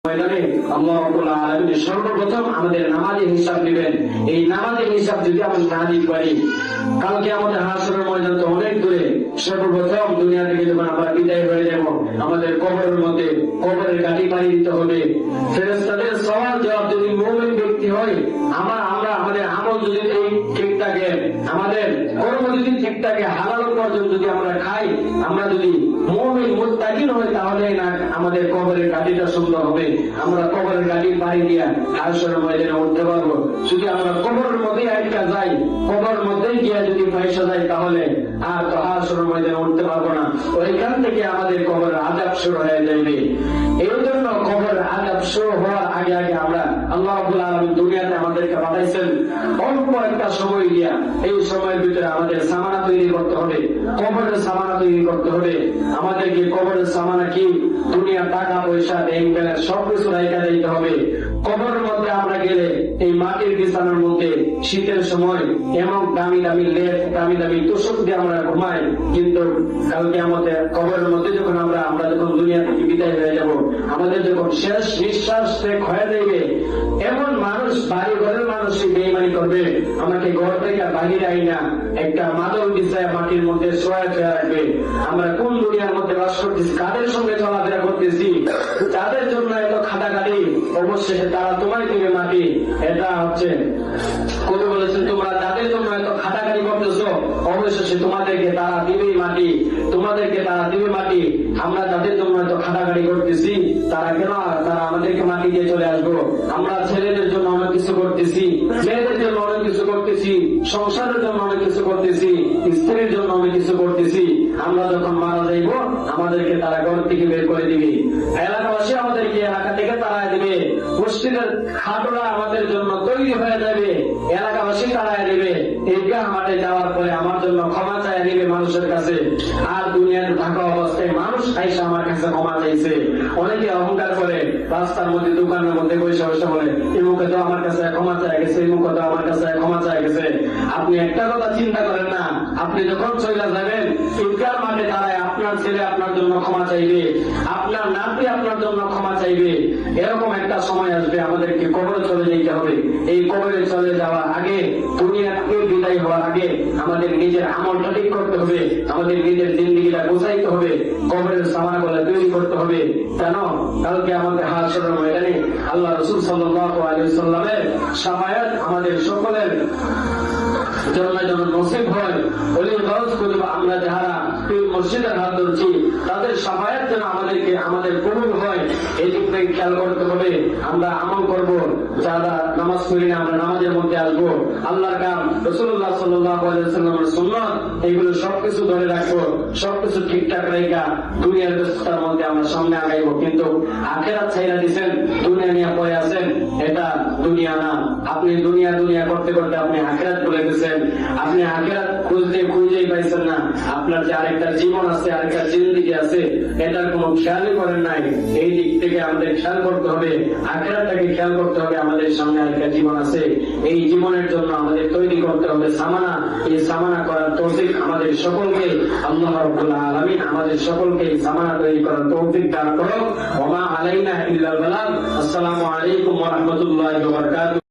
ময়দানে আল্লাহ রাব্বুল আলামিন সর্বপ্রথম আমাদের নামাজের হিসাব নেবেন। এই নামাজের হিসাব যদি আমরা না দিতে পারি, কালকে আমাদের হাসরের ময়দান তো অনেক দূরে। সর্বপ্রথম দুনিয়া থেকে যখন আমরা বিদায় হয়ে যাব, আমাদের কবরের মধ্যে কবরের গাড়ি পাড়ি দিতে হবে। ফেরেশতাদের সওয়াল জবাব যদি মুমিন ব্যক্তি হয়, আমাদের আমল যদি ঠিক থাকে, আমাদের কর্ম যদি ঠিক থাকে, হালাল উপার্জন যদি আমরা খাই, আমরা যদি মুমিন মুত্তাকিন হই, তাহলে না আমাদের কবরের গাড়িটা সুন্দর হবে। আমরা কবরের গাড়ি পাড়ি দিয়া হাসরের ময়দানে উঠতে পারবো। যদি আমরা কবরের মধ্যেই আটকা যাই, কবরের মধ্যেই গিয়া যদি পয়সা যাই, তাহলে আর তো হাসরের ময়দানে উঠতে পারবো না। ওইখান থেকে আমাদের কবরের আযাব শুরু হয়ে যাবে। এই জন্য কবরের আযাব শুরু হওয়ার আগে আগে আমরা আল্লাহ রাব্বুল আলামিন দুনিয়াতে আমাদেরকে পাঠাইছেন অল্প একটা সময় দিয়া। এই সময়ের ভিতরে আমাদের সামানা তৈরি করতে হবে, কবরের সামানা তৈরি করতে হবে। আমাদেরকে কবরের সামানা কি? দুনিয়া, টাকা পয়সা, ব্যাংক ব্যালেন্স সবকিছু রাইখা দিতে হবে। কবরের মধ্যে আমরা গেলে এই মাটির বিছানার মধ্যে শীতের সময় এমন দামি দামি লেপ, দামি দামি তোষক দিয়ে আমরা ঘুমাই, কিন্তু কালকে আমাদের কবরের মধ্যে যখন আমরা যখন দুনিয়া থেকে বিদায় হয়ে যাব, আমাদের যখন শেষ নিঃশ্বাস হয়ে যাবে, এমন মানুষ, বাড়ি ঘরের মানুষ বেঈমানি করবে, আমাকে ঘর থেকে বাহিরে আই না একটা মাদল বিছায় মাটির মধ্যে শোয়া রাখবে। আমরা কোন দুনিয়ার মধ্যে বাস করতেছি, কাদের সঙ্গে চলাফেরা করতেছি, তাদের জন্য এত খাটাখাটি, অবশ্যই তারা তোমায় দিবে মাটি। এটা হচ্ছে কবি বলেছেন, তোমরা যাদের জন্য এত খাটাখাটি করতেছো, অবশ্যই তোমাদেরকে তারা দিবেই মাটি, তোমাদেরকে তারা দিবে মাটি। আমরা যাদের জন্য এত খাটাখাটি করতেছি, তারা কেন তারা আমাদেরকে মাটি দিয়ে চলে আসবো? আমরা ছেলেদের জন্য অনেক কিছু করতেছি, মেয়েদের জন্য অনেক কিছু করতেছি, সংসারের জন্য অনেক কিছু করতেছি, স্ত্রীর জন্য অনেক কিছু করতেছি। আমরা যখন মারা যাইব, আমাদেরকে তারা ঘর থেকে বের করে দিবে, এলাকাবাসী আমাদেরকে এলাকা থেকে তাড়ায় দিবে, মসজিদের খাটরা আমাদের জন্য তৈরি হয়ে যাবে, এলাকাবাসী তাড়ায় দিবে। ঈদগাহ মাঠে যাওয়ার পরে আমার জন্য ক্ষমা চাইয়া দিবে মানুষের কাছে। আর দুনিয়াতে থাকা অবস্থায় মানুষ আইসা আমার কাছে ক্ষমা চাইছে। অনেকে অহংকার করে, রাস্তার মধ্যে দোকানের মধ্যে বসে বসে বলে, এই মুখে তো আমার কাছে ক্ষমা চাই গেছে, এই মুখে তো আমার কাছে ক্ষমা চাই গেছে। আপনি একটা কথা চিন্তা করেন না, আপনি যখন চলে যাবেন, ঈদগাহ মাঠে দাঁড়ায় আপনার ছেলে আপনার জন্য ক্ষমা চাইবে, আপনার নাতি আপনার জন্য ক্ষমা চাইবে। এরকম একটা সময় আসবে, আমাদেরকে কবরে চলে যেতে হবে। এই কবরে চলে যাওয়ার আগে, দুনিয়া থেকে বিদায় হওয়ার আগে আমাদের নিজের আমলটা ঠিক করতে হবে, আমাদের নিজের জিন্দেগিটা গোছাইতে হবে, কবরের সামানাগুলো তৈরি করতে হবে। কেন? কালকে আমাদের হাসরের ময়দানে আল্লাহ রাসূল সাল্লাল্লাহু আলাইহি ওয়াসাল্লামের শাফায়াত আমাদের সকলের জন্য যেন নসিব হয়। ওলির গরজ করব আমরা যারা মসজিদের হাত ধরছি, তাদের শাফায়াত যেন আমাদের কবুল হয়, এই দিক থেকে খেয়াল করতে হবে। আমরা আমল করব, যারা নামাজ পড়ি না আমরা নামাজের মধ্যে আসবো, আল্লাহর কাম, রাসূলুল্লাহ সাল্লাল্লাহু আলাইহি ওয়াসাল্লামের সুন্নাত, এগুলো সবকিছু ধরে রাখবো, সবকিছু ঠিকঠাক রেখা দুনিয়ার ব্যস্ততার মধ্যে আমরা সামনে আগাইবো। কিন্তু আখিরাত ছাইরা দিবেন, দুনিয়া নিয়ে পড়ে আছেন, এটা দুনিয়া না। আপনি দুনিয়া করতে করতে আপনি আখিরাত ভুলে গেছেন, আপনি আখিরাত খুঁজেই পাইছেন না। আপনার যে আরেকটা জীবন আছে, আরেকটা জিন্দেগি আছে, এটার কোনো খেয়ালই করেন নাই। এই দিক থেকে আমাদের খেয়াল করতে হবে, আখিরাতটাকে খেয়াল করতে হবে। আমাদের সামনে আরেকটা জীবন আছে, এই জীবনের জন্য আমাদের তৈরি করতে হবে সামানা। এই সামানা করার তৌফিক আমাদের সকলকে আল্লাহ রাব্বুল আলামিন আমাদের সকলকে এই সামানা তৈরি করার তৌফিক দান করুন। ওয়া মা আলাইনা ইল্লাল বালাগ। আসসালামু আলাইকুম ওয়া রাহমাতুল্লাহি ওয়া বারাকাতুহু।